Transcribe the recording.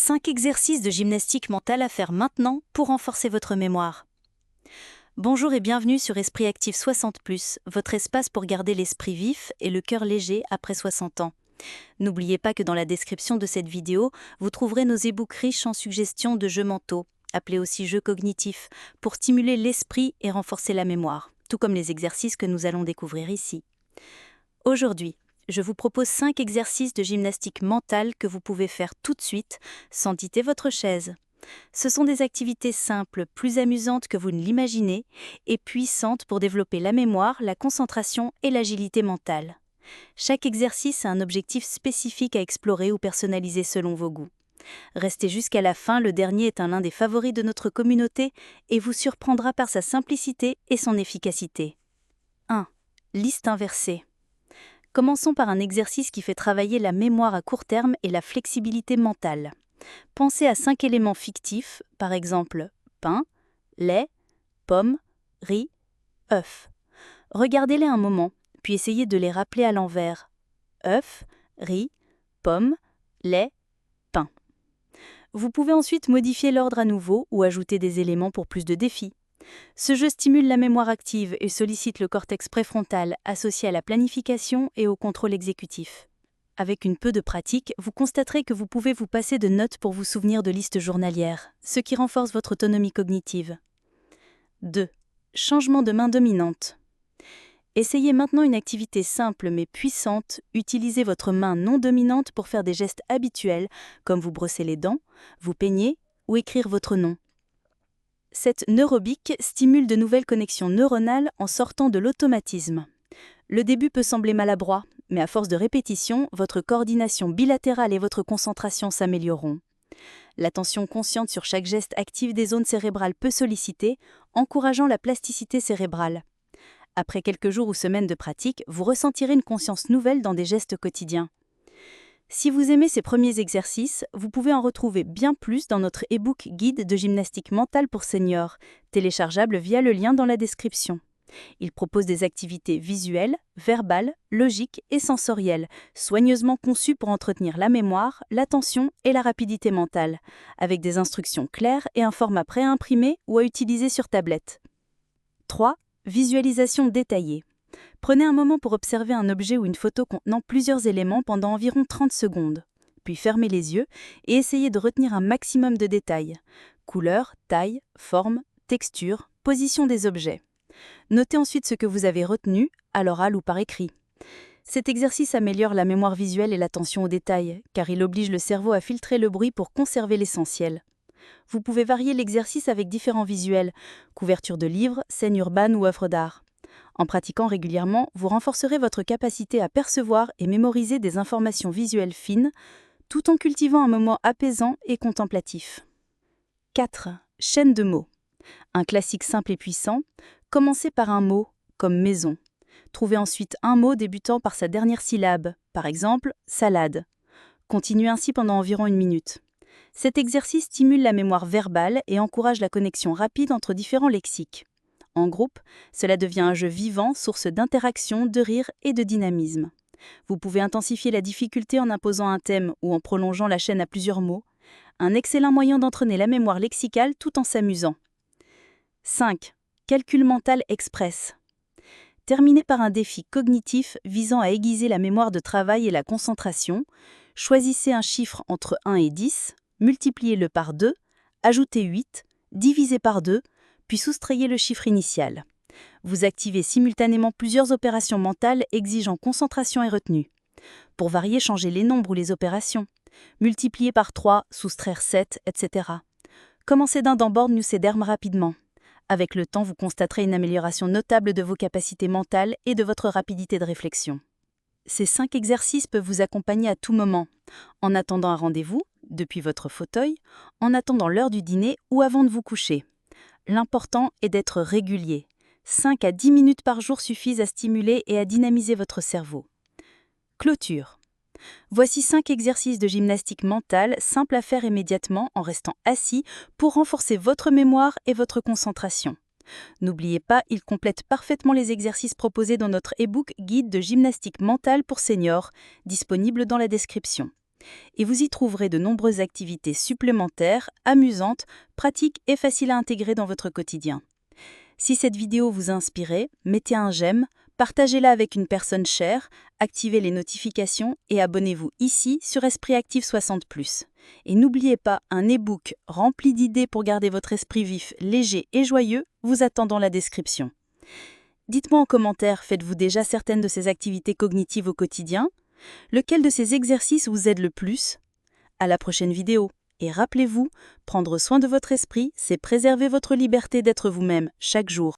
5 exercices de gymnastique mentale à faire maintenant pour renforcer votre mémoire. Bonjour et bienvenue sur Esprit Actif 60+, votre espace pour garder l'esprit vif et le cœur léger après 60 ans. N'oubliez pas que dans la description de cette vidéo, vous trouverez nos e-books riches en suggestions de jeux mentaux, appelés aussi jeux cognitifs, pour stimuler l'esprit et renforcer la mémoire, tout comme les exercices que nous allons découvrir ici. Aujourd'hui, je vous propose 5 exercices de gymnastique mentale que vous pouvez faire tout de suite sans quitter votre chaise. Ce sont des activités simples, plus amusantes que vous ne l'imaginez, et puissantes pour développer la mémoire, la concentration et l'agilité mentale. Chaque exercice a un objectif spécifique à explorer ou personnaliser selon vos goûts. Restez jusqu'à la fin, le dernier est l'un des favoris de notre communauté et vous surprendra par sa simplicité et son efficacité. 1. Liste inversée. Commençons par un exercice qui fait travailler la mémoire à court terme et la flexibilité mentale. Pensez à 5 éléments fictifs, par exemple pain, lait, pomme, riz, œuf. Regardez-les un moment, puis essayez de les rappeler à l'envers. œuf, riz, pomme, lait, pain. Vous pouvez ensuite modifier l'ordre à nouveau ou ajouter des éléments pour plus de défis. Ce jeu stimule la mémoire active et sollicite le cortex préfrontal associé à la planification et au contrôle exécutif. Avec une peu de pratique, vous constaterez que vous pouvez vous passer de notes pour vous souvenir de listes journalières, ce qui renforce votre autonomie cognitive. 2. Changement de main dominante. Essayez maintenant une activité simple mais puissante. Utilisez votre main non dominante pour faire des gestes habituels, comme vous brosser les dents, vous peigner ou écrire votre nom. Cette neurobique stimule de nouvelles connexions neuronales en sortant de l'automatisme. Le début peut sembler maladroit, mais à force de répétition, votre coordination bilatérale et votre concentration s'amélioreront. L'attention consciente sur chaque geste active des zones cérébrales peu sollicitées, encourageant la plasticité cérébrale. Après quelques jours ou semaines de pratique, vous ressentirez une conscience nouvelle dans des gestes quotidiens. Si vous aimez ces premiers exercices, vous pouvez en retrouver bien plus dans notre e-book Guide de gymnastique mentale pour seniors, téléchargeable via le lien dans la description. Il propose des activités visuelles, verbales, logiques et sensorielles, soigneusement conçues pour entretenir la mémoire, l'attention et la rapidité mentale, avec des instructions claires et un format pré-imprimé ou à utiliser sur tablette. 3. Visualisation détaillée. Prenez un moment pour observer un objet ou une photo contenant plusieurs éléments pendant environ 30 secondes. Puis fermez les yeux et essayez de retenir un maximum de détails. Couleur, taille, forme, texture, position des objets. Notez ensuite ce que vous avez retenu, à l'oral ou par écrit. Cet exercice améliore la mémoire visuelle et l'attention aux détails, car il oblige le cerveau à filtrer le bruit pour conserver l'essentiel. Vous pouvez varier l'exercice avec différents visuels, couvertures de livres, scènes urbaines ou œuvres d'art. En pratiquant régulièrement, vous renforcerez votre capacité à percevoir et mémoriser des informations visuelles fines, tout en cultivant un moment apaisant et contemplatif. 4. Chaîne de mots. Un classique simple et puissant. Commencez par un mot, comme maison. Trouvez ensuite un mot débutant par sa dernière syllabe, par exemple salade. Continuez ainsi pendant environ 1 minute. Cet exercice stimule la mémoire verbale et encourage la connexion rapide entre différents lexiques. En groupe, cela devient un jeu vivant, source d'interaction, de rire et de dynamisme. Vous pouvez intensifier la difficulté en imposant un thème ou en prolongeant la chaîne à plusieurs mots. Un excellent moyen d'entraîner la mémoire lexicale tout en s'amusant. 5. Calcul mental express. Terminez par un défi cognitif visant à aiguiser la mémoire de travail et la concentration. Choisissez un chiffre entre 1 et 10, multipliez-le par 2, ajoutez 8, divisez par 2, puis soustrayez le chiffre initial. Vous activez simultanément plusieurs opérations mentales exigeant concentration et retenue. Pour varier, changez les nombres ou les opérations. Multiplier par 3, soustraire 7, etc. Commencez d'un d'embord Neusiedler rapidement. Avec le temps, vous constaterez une amélioration notable de vos capacités mentales et de votre rapidité de réflexion. Ces 5 exercices peuvent vous accompagner à tout moment, en attendant un rendez-vous, depuis votre fauteuil, en attendant l'heure du dîner ou avant de vous coucher. L'important est d'être régulier. 5 à 10 minutes par jour suffisent à stimuler et à dynamiser votre cerveau. Clôture. Voici 5 exercices de gymnastique mentale simples à faire immédiatement en restant assis pour renforcer votre mémoire et votre concentration. N'oubliez pas, ils complètent parfaitement les exercices proposés dans notre e-book Guide de gymnastique mentale pour seniors, disponible dans la description. Et vous y trouverez de nombreuses activités supplémentaires, amusantes, pratiques et faciles à intégrer dans votre quotidien. Si cette vidéo vous a inspiré, mettez un j'aime, partagez-la avec une personne chère, activez les notifications et abonnez-vous ici sur Esprit Actif 60+. Et n'oubliez pas, un e-book rempli d'idées pour garder votre esprit vif, léger et joyeux vous attend dans la description. Dites-moi en commentaire, faites-vous déjà certaines de ces activités cognitives au quotidien? Lequel de ces exercices vous aide le plus? À la prochaine vidéo. Et rappelez-vous, prendre soin de votre esprit, c'est préserver votre liberté d'être vous-même chaque jour.